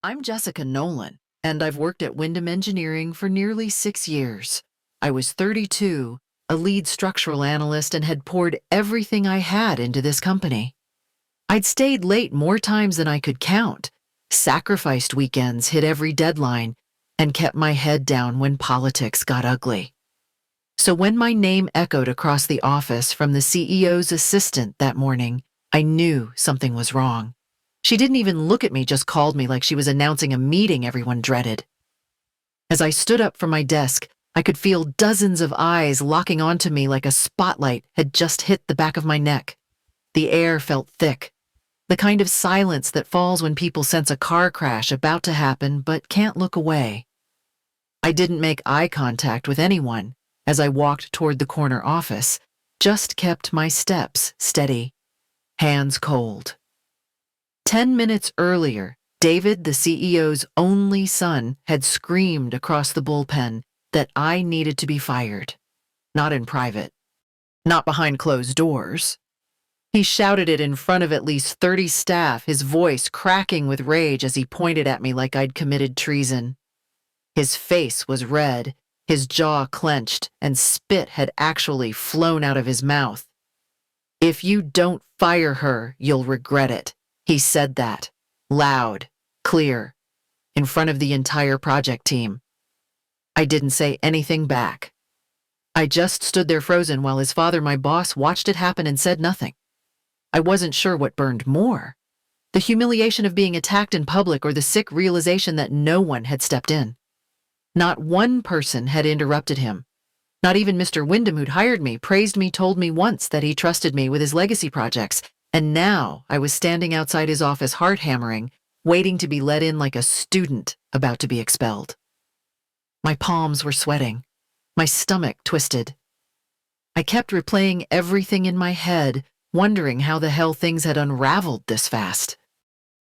I'm Jessica Nolan, and I've worked at Wyndham Engineering for nearly 6 years. I was 32, a lead structural analyst, and had poured everything I had into this company. I'd stayed late more times than I could count, sacrificed weekends, hit every deadline, and kept my head down when politics got ugly. So when my name echoed across the office from the CEO's assistant that morning, I knew something was wrong. She didn't even look at me, just called me like she was announcing a meeting everyone dreaded. As I stood up from my desk, I could feel dozens of eyes locking onto me like a spotlight had just hit the back of my neck. The air felt thick, the kind of silence that falls when people sense a car crash about to happen but can't look away. I didn't make eye contact with anyone as I walked toward the corner office, just kept my steps steady, hands cold. 10 minutes earlier, David, the CEO's only son, had screamed across the bullpen that I needed to be fired. Not in private. Not behind closed doors. He shouted it in front of at least 30 staff, his voice cracking with rage as he pointed at me like I'd committed treason. His face was red, his jaw clenched, and spit had actually flown out of his mouth. "If you don't fire her, you'll regret it." He said that, loud, clear, in front of the entire project team. I didn't say anything back. I just stood there frozen while his father, my boss, watched it happen and said nothing. I wasn't sure what burned more, the humiliation of being attacked in public or the sick realization that no one had stepped in. Not one person had interrupted him. Not even Mr. Wyndham, who'd hired me, praised me, told me once that he trusted me with his legacy projects. And now I was standing outside his office, heart hammering, waiting to be let in like a student about to be expelled. My palms were sweating, my stomach twisted. I kept replaying everything in my head, wondering how the hell things had unraveled this fast.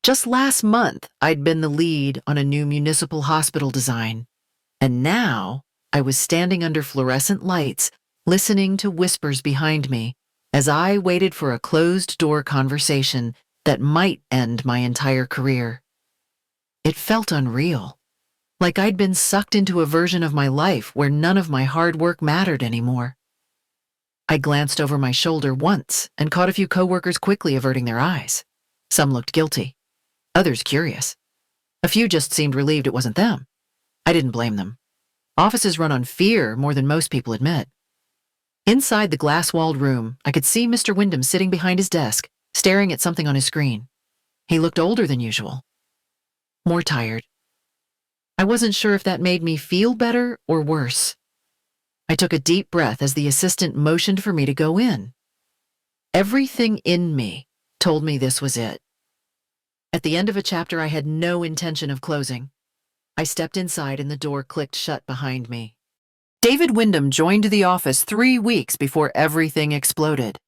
Just last month, I'd been the lead on a new municipal hospital design. And now I was standing under fluorescent lights, listening to whispers behind me, as I waited for a closed-door conversation that might end my entire career. It felt unreal, like I'd been sucked into a version of my life where none of my hard work mattered anymore. I glanced over my shoulder once and caught a few coworkers quickly averting their eyes. Some looked guilty, others curious. A few just seemed relieved it wasn't them. I didn't blame them. Offices run on fear more than most people admit. Inside the glass-walled room, I could see Mr. Wyndham sitting behind his desk, staring at something on his screen. He looked older than usual, more tired. I wasn't sure if that made me feel better or worse. I took a deep breath as the assistant motioned for me to go in. Everything in me told me this was it. At the end of a chapter I had no intention of closing. I stepped inside and the door clicked shut behind me. David Wyndham joined the office 3 weeks before everything exploded.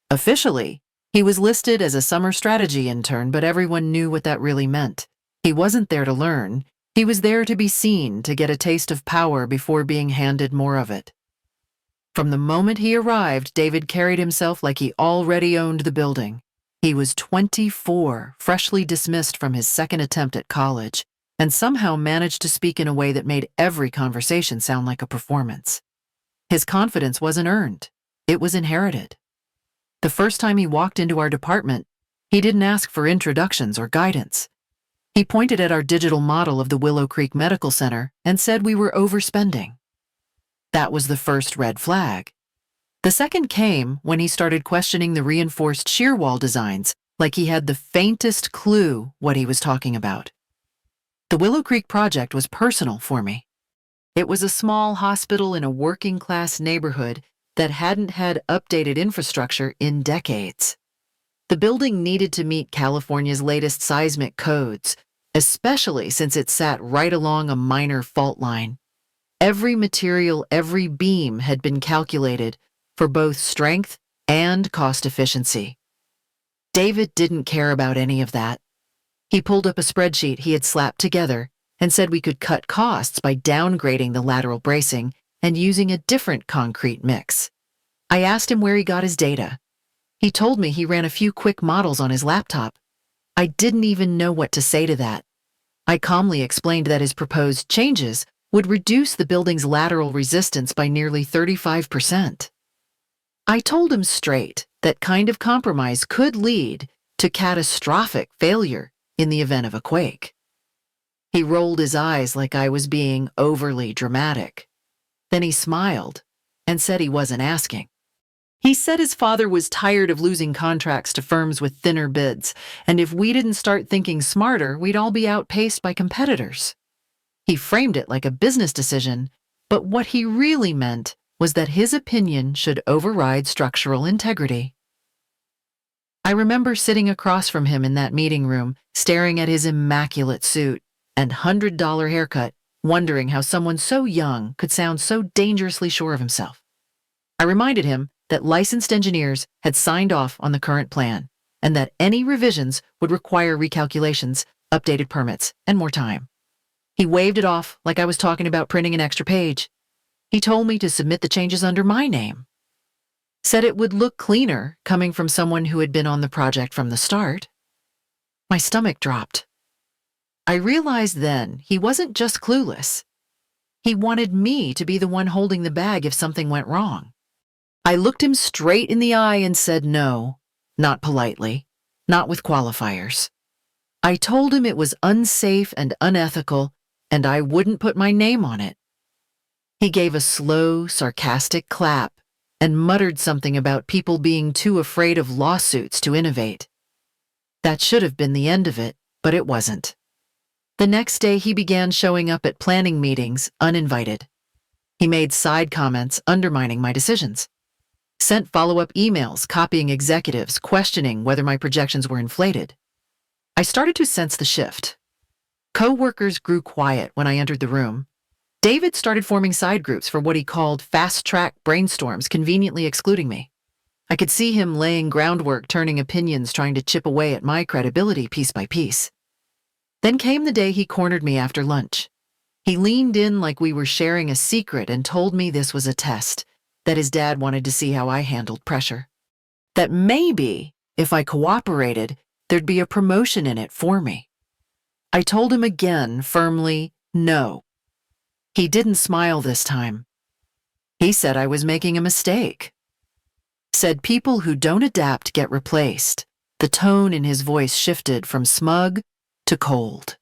Officially, he was listed as a summer strategy intern, but everyone knew what that really meant. He wasn't there to learn. He was there to be seen, to get a taste of power before being handed more of it. From the moment he arrived, David carried himself like he already owned the building. He was 24, freshly dismissed from his second attempt at college, and somehow managed to speak in a way that made every conversation sound like a performance. His confidence wasn't earned. It was inherited. The first time he walked into our department, he didn't ask for introductions or guidance. He pointed at our digital model of the Willow Creek Medical Center and said we were overspending. That was the first red flag. The second came when he started questioning the reinforced shear wall designs, like he had the faintest clue what he was talking about. The Willow Creek project was personal for me. It was a small hospital in a working-class neighborhood that hadn't had updated infrastructure in decades. The building needed to meet California's latest seismic codes, especially since it sat right along a minor fault line. Every material, every beam had been calculated for both strength and cost efficiency. David didn't care about any of that. He pulled up a spreadsheet he had slapped together and said we could cut costs by downgrading the lateral bracing and using a different concrete mix. I asked him where he got his data. He told me he ran a few quick models on his laptop. I didn't even know what to say to that. I calmly explained that his proposed changes would reduce the building's lateral resistance by nearly 35%. I told him straight that kind of compromise could lead to catastrophic failure in the event of a quake. He rolled his eyes like I was being overly dramatic. Then he smiled and said he wasn't asking. He said his father was tired of losing contracts to firms with thinner bids, and if we didn't start thinking smarter, we'd all be outpaced by competitors. He framed it like a business decision, but what he really meant was that his opinion should override structural integrity. I remember sitting across from him in that meeting room, staring at his immaculate suit and $100 haircut, wondering how someone so young could sound so dangerously sure of himself. I reminded him that licensed engineers had signed off on the current plan, and that any revisions would require recalculations, updated permits, and more time. He waved it off like I was talking about printing an extra page. He told me to submit the changes under my name. Said it would look cleaner coming from someone who had been on the project from the start. My stomach dropped. I realized then he wasn't just clueless. He wanted me to be the one holding the bag if something went wrong. I looked him straight in the eye and said no, not politely, not with qualifiers. I told him it was unsafe and unethical, and I wouldn't put my name on it. He gave a slow, sarcastic clap and muttered something about people being too afraid of lawsuits to innovate. That should have been the end of it, but it wasn't. The next day he began showing up at planning meetings uninvited. He made side comments undermining my decisions. Sent follow-up emails copying executives, questioning whether my projections were inflated. I started to sense the shift. Co-workers grew quiet when I entered the room. David started forming side groups for what he called fast-track brainstorms, conveniently excluding me. I could see him laying groundwork, turning opinions, trying to chip away at my credibility piece by piece. Then came the day he cornered me after lunch. He leaned in like we were sharing a secret and told me this was a test, that his dad wanted to see how I handled pressure. That maybe, if I cooperated, there'd be a promotion in it for me. I told him again, firmly, no. He didn't smile this time. He said I was making a mistake. Said people who don't adapt get replaced. The tone in his voice shifted from smug to cold.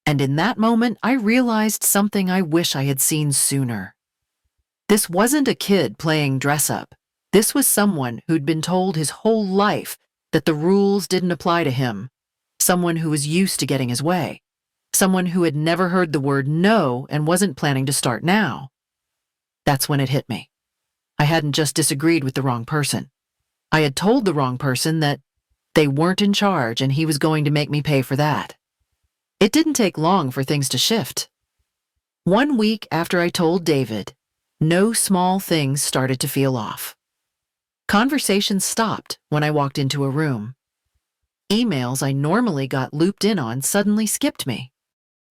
And in that moment, I realized something I wish I had seen sooner. This wasn't a kid playing dress-up. This was someone who'd been told his whole life that the rules didn't apply to him, someone who was used to getting his way, someone who had never heard the word no and wasn't planning to start now. That's when it hit me. I hadn't just disagreed with the wrong person. I had told the wrong person that they weren't in charge and he was going to make me pay for that. It didn't take long for things to shift. 1 week after I told David, no small things started to feel off. Conversations stopped when I walked into a room. Emails I normally got looped in on suddenly skipped me.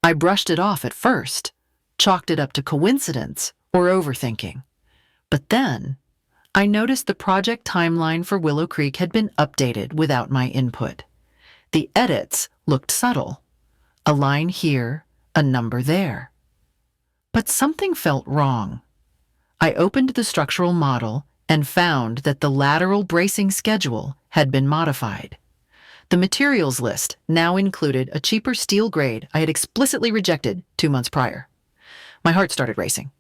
I brushed it off at first, chalked it up to coincidence or overthinking. But then, I noticed the project timeline for Willow Creek had been updated without my input. The edits looked subtle. A line here, a number there. But something felt wrong. I opened the structural model and found that the lateral bracing schedule had been modified. The materials list now included a cheaper steel grade I had explicitly rejected 2 months prior. My heart started racing.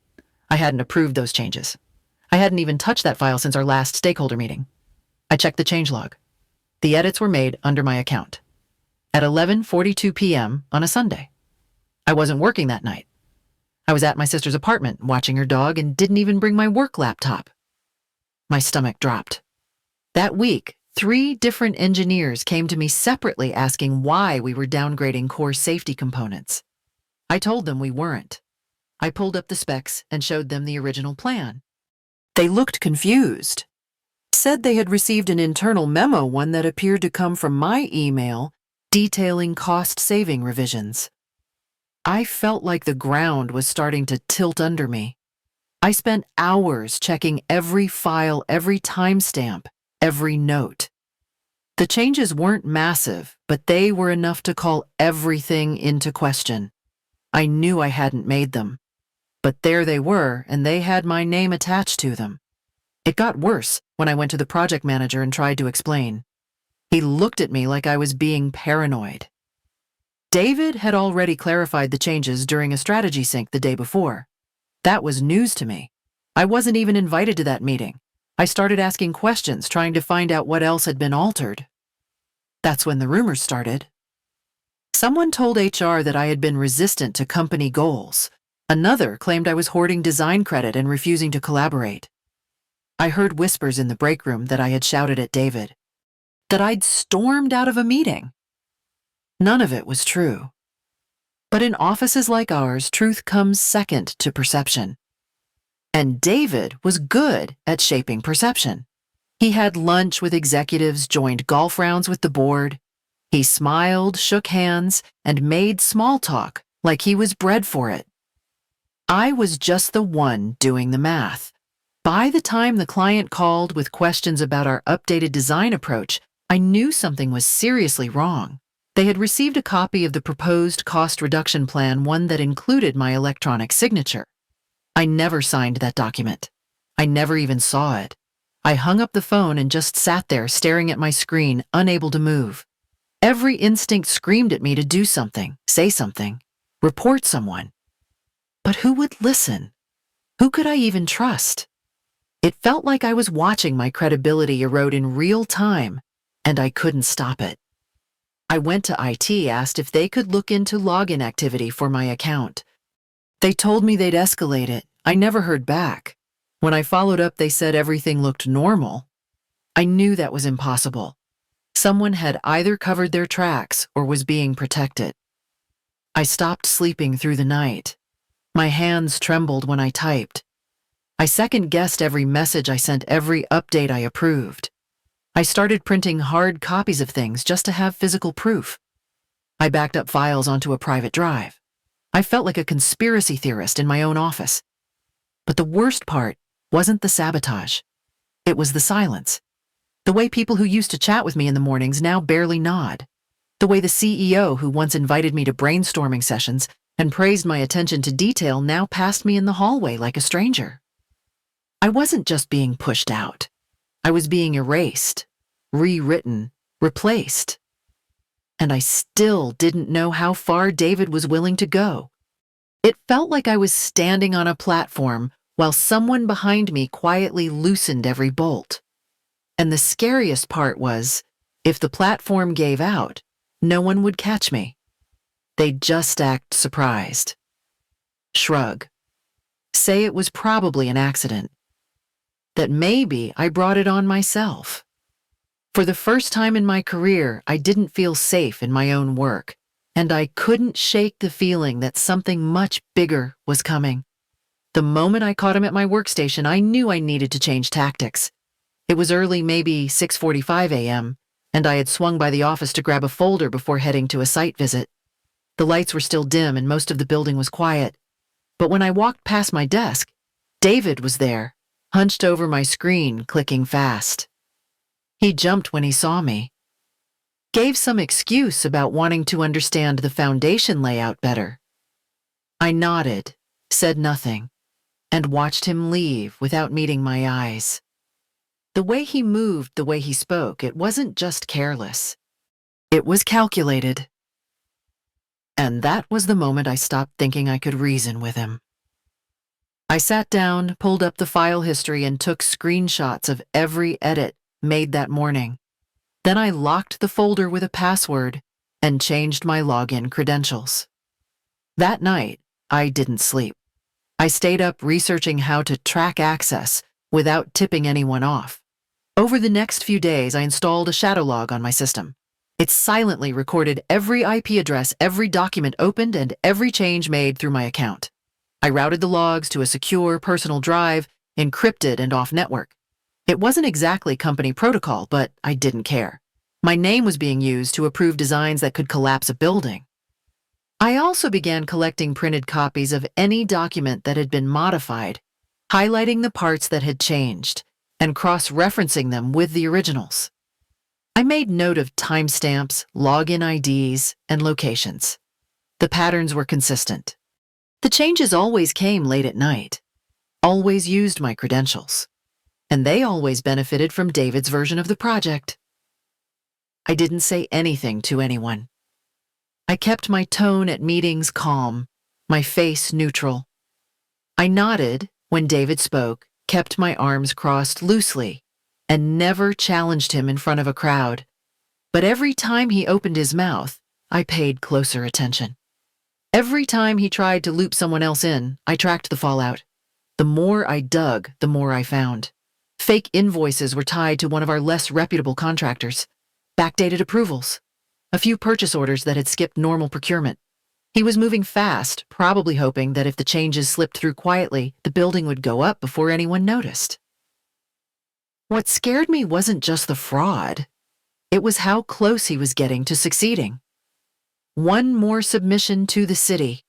I hadn't approved those changes. I hadn't even touched that file since our last stakeholder meeting. I checked the changelog. The edits were made under my account at 11:42 p.m. on a Sunday. I wasn't working that night. I was at my sister's apartment watching her dog and didn't even bring my work laptop. My stomach dropped. That week, 3 different engineers came to me separately asking why we were downgrading core safety components. I told them we weren't. I pulled up the specs and showed them the original plan. They looked confused. Said they had received an internal memo, one that appeared to come from my email, detailing cost-saving revisions. I felt like the ground was starting to tilt under me. I spent hours checking every file, every timestamp, every note. The changes weren't massive, but they were enough to call everything into question. I knew I hadn't made them, but there they were, and they had my name attached to them. It got worse when I went to the project manager and tried to explain. He looked at me like I was being paranoid. David had already clarified the changes during a strategy sync the day before. That was news to me. I wasn't even invited to that meeting. I started asking questions, trying to find out what else had been altered. That's when the rumors started. Someone told HR that I had been resistant to company goals. Another claimed I was hoarding design credit and refusing to collaborate. I heard whispers in the break room that I had shouted at David, that I'd stormed out of a meeting. None of it was true. But in offices like ours, truth comes second to perception. And David was good at shaping perception. He had lunch with executives, joined golf rounds with the board. He smiled, shook hands, and made small talk like he was bred for it. I was just the one doing the math. By the time the client called with questions about our updated design approach, I knew something was seriously wrong. They had received a copy of the proposed cost reduction plan, one that included my electronic signature. I never signed that document. I never even saw it. I hung up the phone and just sat there staring at my screen, unable to move. Every instinct screamed at me to do something, say something, report someone. But who would listen? Who could I even trust? It felt like I was watching my credibility erode in real time, and I couldn't stop it. I went to IT, asked if they could look into login activity for my account. They told me they'd escalate it. I never heard back. When I followed up, they said everything looked normal. I knew that was impossible. Someone had either covered their tracks or was being protected. I stopped sleeping through the night. My hands trembled when I typed. I second-guessed every message I sent, every update I approved. I started printing hard copies of things just to have physical proof. I backed up files onto a private drive. I felt like a conspiracy theorist in my own office. But the worst part wasn't the sabotage. It was the silence. The way people who used to chat with me in the mornings now barely nod. The way the CEO who once invited me to brainstorming sessions and praised my attention to detail now passed me in the hallway like a stranger. I wasn't just being pushed out. I was being erased, rewritten, replaced. And I still didn't know how far David was willing to go. It felt like I was standing on a platform while someone behind me quietly loosened every bolt. And the scariest part was, if the platform gave out, no one would catch me. They'd just act surprised. Shrug. Say it was probably an accident. That maybe I brought it on myself. For the first time in my career, I didn't feel safe in my own work, and I couldn't shake the feeling that something much bigger was coming. The moment I caught him at my workstation, I knew I needed to change tactics. It was early, maybe 6:45 a.m., and I had swung by the office to grab a folder before heading to a site visit. The lights were still dim and most of the building was quiet. But when I walked past my desk, David was there, hunched over my screen, clicking fast. He jumped when he saw me. Gave some excuse about wanting to understand the foundation layout better. I nodded, said nothing, and watched him leave without meeting my eyes. The way he moved, the way he spoke, it wasn't just careless. It was calculated. And that was the moment I stopped thinking I could reason with him. I sat down, pulled up the file history, and took screenshots of every edit made that morning. Then I locked the folder with a password and changed my login credentials. That night, I didn't sleep. I stayed up researching how to track access without tipping anyone off. Over the next few days, I installed a shadow log on my system. It silently recorded every IP address, every document opened, and every change made through my account. I routed the logs to a secure personal drive, encrypted and off-network. It wasn't exactly company protocol, but I didn't care. My name was being used to approve designs that could collapse a building. I also began collecting printed copies of any document that had been modified, highlighting the parts that had changed, and cross-referencing them with the originals. I made note of timestamps, login IDs, and locations. The patterns were consistent. The changes always came late at night, always used my credentials, and they always benefited from David's version of the project. I didn't say anything to anyone. I kept my tone at meetings calm, my face neutral. I nodded when David spoke, kept my arms crossed loosely, and never challenged him in front of a crowd. But every time he opened his mouth, I paid closer attention. Every time he tried to loop someone else in, I tracked the fallout. The more I dug, the more I found. Fake invoices were tied to one of our less reputable contractors, backdated approvals, a few purchase orders that had skipped normal procurement. He was moving fast, probably hoping that if the changes slipped through quietly, the building would go up before anyone noticed. What scared me wasn't just the fraud. It was how close he was getting to succeeding. One more submission to the city,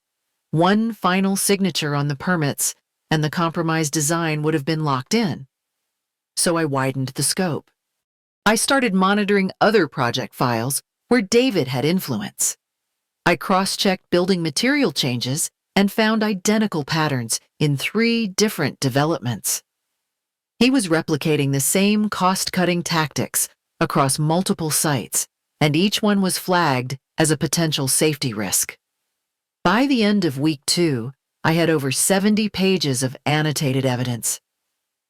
one final signature on the permits, and the compromised design would have been locked in. So I widened the scope. I started monitoring other project files where David had influence. I cross-checked building material changes and found identical patterns in 3 different developments. He was replicating the same cost-cutting tactics across multiple sites, and each one was flagged as a potential safety risk. By the end of week 2, I had over 70 pages of annotated evidence.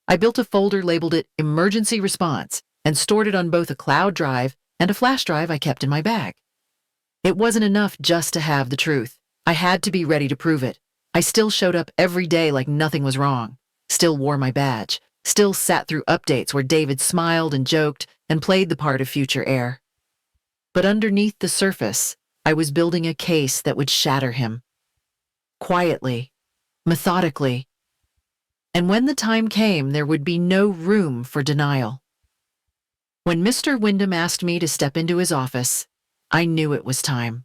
I built a folder, labeled it Emergency Response, and stored it on both a cloud drive and a flash drive I kept in my bag. It wasn't enough just to have the truth. I had to be ready to prove it. I still showed up every day like nothing was wrong, still wore my badge, still sat through updates where David smiled and joked and played the part of future heir. But underneath the surface, I was building a case that would shatter him. Quietly, methodically. And when the time came, there would be no room for denial. When Mr. Wyndham asked me to step into his office, I knew it was time.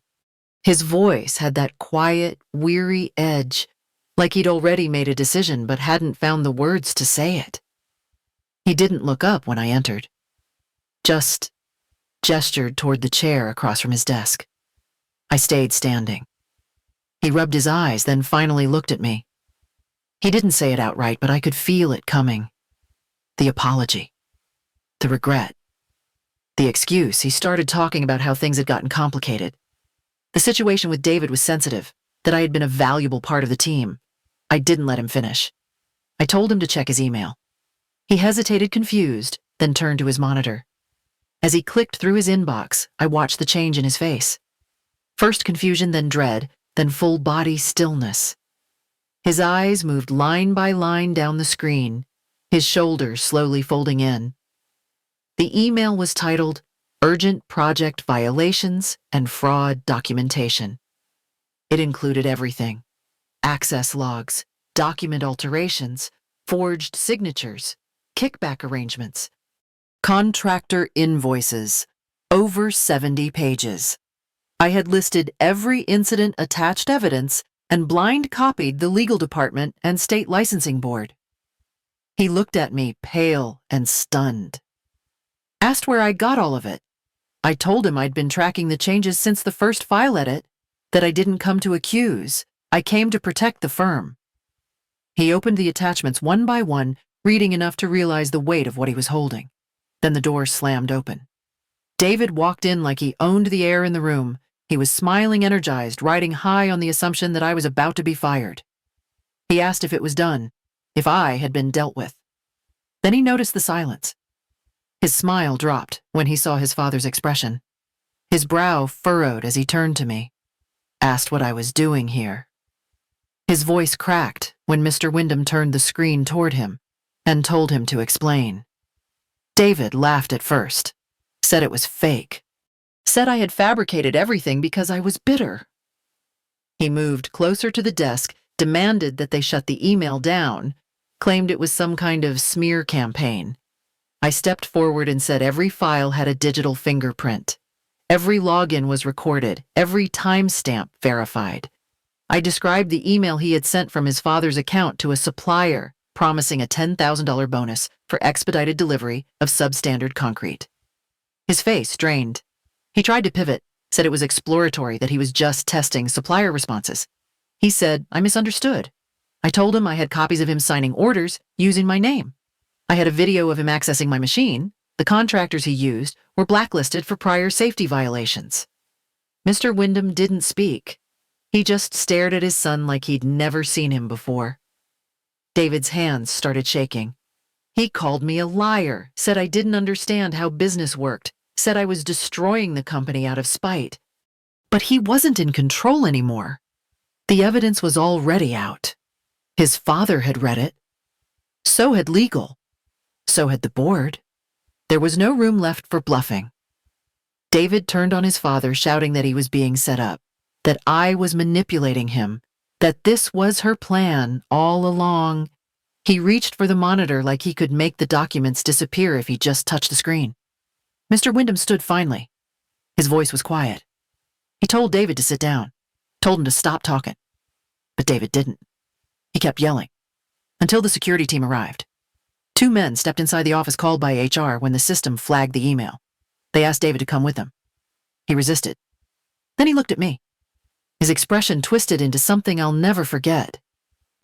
His voice had that quiet, weary edge, like he'd already made a decision but hadn't found the words to say it. He didn't look up when I entered, just gestured toward the chair across from his desk. I stayed standing. He rubbed his eyes, then finally looked at me. He didn't say it outright, but I could feel it coming. The apology, the regret, the excuse. He started talking about how things had gotten complicated. The situation with David was sensitive, that I had been a valuable part of the team. I didn't let him finish. I told him to check his email. He hesitated, confused, then turned to his monitor. As he clicked through his inbox, I watched the change in his face. First confusion, then dread, then full body stillness. His eyes moved line by line down the screen, his shoulders slowly folding in. The email was titled, Urgent Project Violations and Fraud Documentation. It included everything: access logs, document alterations, forged signatures, kickback arrangements, contractor invoices, over 70 pages. I had listed every incident, attached evidence, and blind copied the legal department and state licensing board. He looked at me, pale and stunned. Asked where I got all of it. I told him I'd been tracking the changes since the first file edit, that I didn't come to accuse. I came to protect the firm. He opened the attachments one by one, reading enough to realize the weight of what he was holding. Then the door slammed open. David walked in like he owned the air in the room. He was smiling, energized, riding high on the assumption that I was about to be fired. He asked if it was done, if I had been dealt with. Then he noticed the silence. His smile dropped when he saw his father's expression. His brow furrowed as he turned to me, asked what I was doing here. His voice cracked when Mr. Wyndham turned the screen toward him and told him to explain. David laughed at first, said it was fake, said I had fabricated everything because I was bitter. He moved closer to the desk, demanded that they shut the email down, claimed it was some kind of smear campaign. I stepped forward and said every file had a digital fingerprint. Every login was recorded, every timestamp verified. I described the email he had sent from his father's account to a supplier, promising a $10,000 bonus for expedited delivery of substandard concrete. His face drained. He tried to pivot, said it was exploratory, that he was just testing supplier responses. He said, I misunderstood. I told him I had copies of him signing orders using my name. I had a video of him accessing my machine. The contractors he used were blacklisted for prior safety violations. Mr. Wyndham didn't speak. He just stared at his son like he'd never seen him before. David's hands started shaking. He called me a liar, said I didn't understand how business worked, said I was destroying the company out of spite. But he wasn't in control anymore. The evidence was already out. His father had read it. So had legal. So had the board. There was no room left for bluffing. David turned on his father, shouting that he was being set up, that I was manipulating him, that this was her plan all along. He reached for the monitor like he could make the documents disappear if he just touched the screen. Mr. Wyndham stood finally. His voice was quiet. He told David to sit down, told him to stop talking. But David didn't. He kept yelling, until the security team arrived. 2 men stepped inside the office called by HR when the system flagged the email. They asked David to come with them. He resisted. Then he looked at me. His expression twisted into something I'll never forget.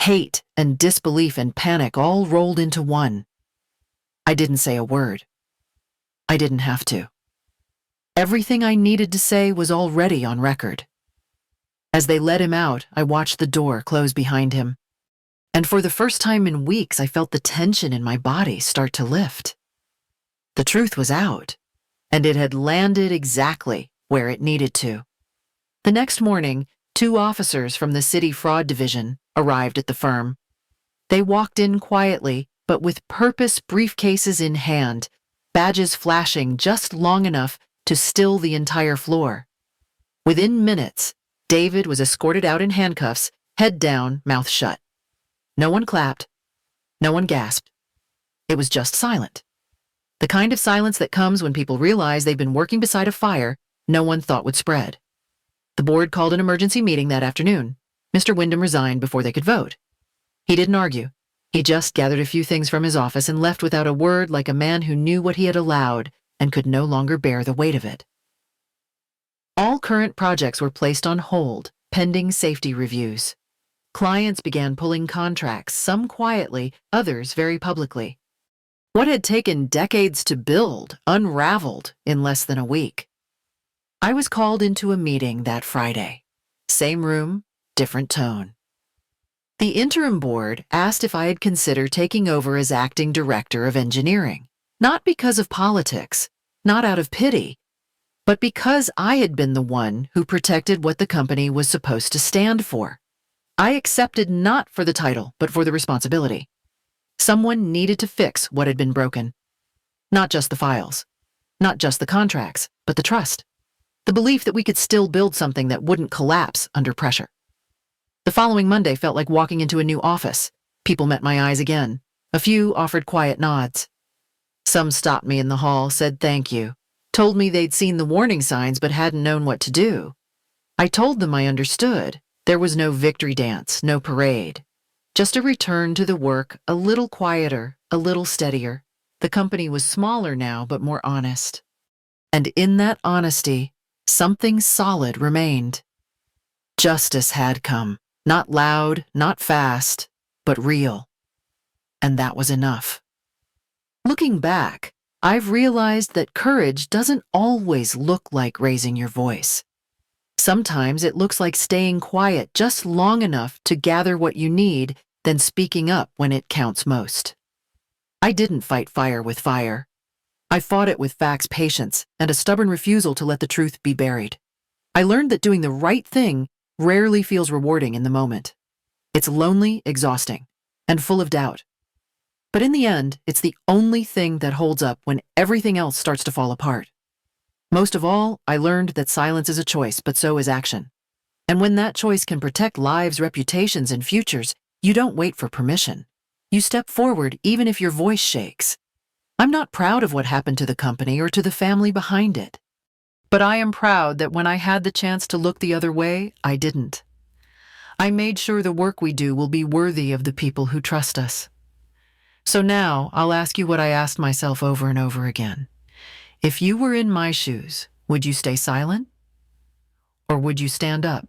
Hate and disbelief and panic all rolled into one. I didn't say a word. I didn't have to. Everything I needed to say was already on record. As they let him out, I watched the door close behind him. And for the first time in weeks, I felt the tension in my body start to lift. The truth was out, and it had landed exactly where it needed to. The next morning, 2 officers from the City Fraud Division arrived at the firm. They walked in quietly, but with purpose, briefcases in hand, badges flashing just long enough to still the entire floor. Within minutes, David was escorted out in handcuffs, head down, mouth shut. No one clapped. No one gasped. It was just silent. The kind of silence that comes when people realize they've been working beside a fire no one thought would spread. The board called an emergency meeting that afternoon. Mr. Wyndham resigned before they could vote. He didn't argue. He just gathered a few things from his office and left without a word, like a man who knew what he had allowed and could no longer bear the weight of it. All current projects were placed on hold, pending safety reviews. Clients began pulling contracts, some quietly, others very publicly. What had taken decades to build unraveled in less than a week. I was called into a meeting that Friday. Same room, different tone. The interim board asked if I had considered taking over as acting director of engineering, not because of politics, not out of pity, but because I had been the one who protected what the company was supposed to stand for. I accepted not for the title, but for the responsibility. Someone needed to fix what had been broken. Not just the files, not just the contracts, but the trust. The belief that we could still build something that wouldn't collapse under pressure. The following Monday felt like walking into a new office. People met my eyes again. A few offered quiet nods. Some stopped me in the hall, said thank you, told me they'd seen the warning signs but hadn't known what to do. I told them I understood. There was no victory dance, no parade. Just a return to the work, a little quieter, a little steadier. The company was smaller now, but more honest. And in that honesty, something solid remained. Justice had come, not loud, not fast, but real. And that was enough. Looking back, I've realized that courage doesn't always look like raising your voice. Sometimes it looks like staying quiet just long enough to gather what you need, then speaking up when it counts most. I didn't fight fire with fire. I fought it with facts, patience, and a stubborn refusal to let the truth be buried. I learned that doing the right thing rarely feels rewarding in the moment. It's lonely, exhausting, and full of doubt. But in the end, it's the only thing that holds up when everything else starts to fall apart. Most of all, I learned that silence is a choice, but so is action. And when that choice can protect lives, reputations, and futures, you don't wait for permission. You step forward even if your voice shakes. I'm not proud of what happened to the company or to the family behind it. But I am proud that when I had the chance to look the other way, I didn't. I made sure the work we do will be worthy of the people who trust us. So now I'll ask you what I asked myself over and over again. If you were in my shoes, would you stay silent? Or would you stand up?